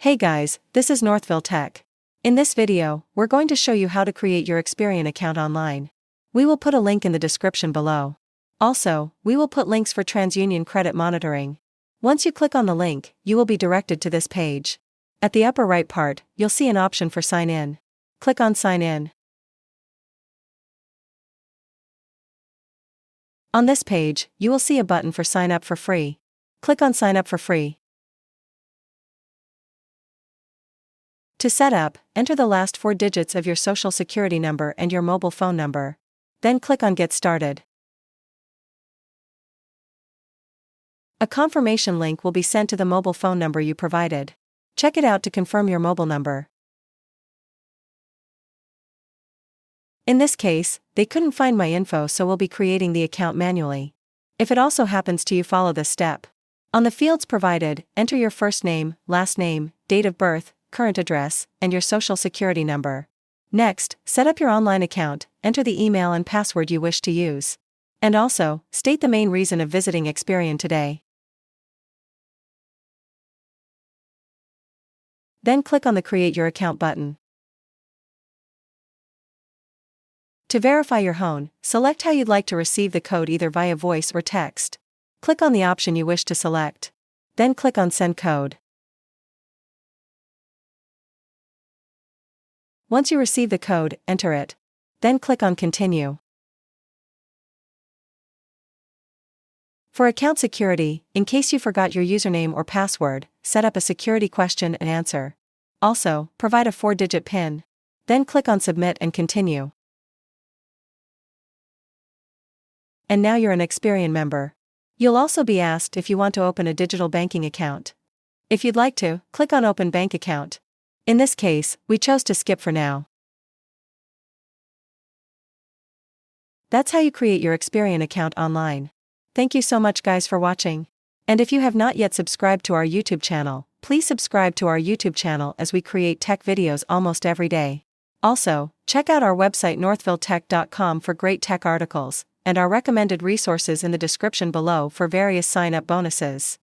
Hey guys, this is Northville Tech. In this video, we're going to show you how to create your Experian account online. We will put a link in the description below. Also, we will put links for TransUnion credit monitoring. Once you click on the link, you will be directed to this page. At the upper right part, you'll see an option for Sign In. Click on Sign In. On this page, you will see a button for Sign Up for Free. Click on Sign Up for Free. To set up, enter the last 4 digits of your social security number and your mobile phone number. Then click on Get Started. A confirmation link will be sent to the mobile phone number you provided. Check it out to confirm your mobile number. In this case, they couldn't find my info, so we'll be creating the account manually. If it also happens to you, follow this step. On the fields provided, enter your first name, last name, date of birth, current address, and your social security number. Next, set up your online account, enter the email and password you wish to use. And also, state the main reason of visiting Experian today. Then click on the Create Your Account button. To verify your phone, select how you'd like to receive the code, either via voice or text. Click on the option you wish to select. Then click on Send Code. Once you receive the code, enter it. Then click on Continue. For account security, in case you forgot your username or password, set up a security question and answer. Also, provide a 4-digit PIN. Then click on Submit and Continue. And now you're an Experian member. You'll also be asked if you want to open a digital banking account. If you'd like to, click on Open Bank Account. In this case, we chose to skip for now. That's how you create your Experian account online. Thank you so much guys for watching. And if you have not yet subscribed to our YouTube channel, please subscribe to our YouTube channel as we create tech videos almost every day. Also, check out our website northvilletech.com for great tech articles, and our recommended resources in the description below for various sign-up bonuses.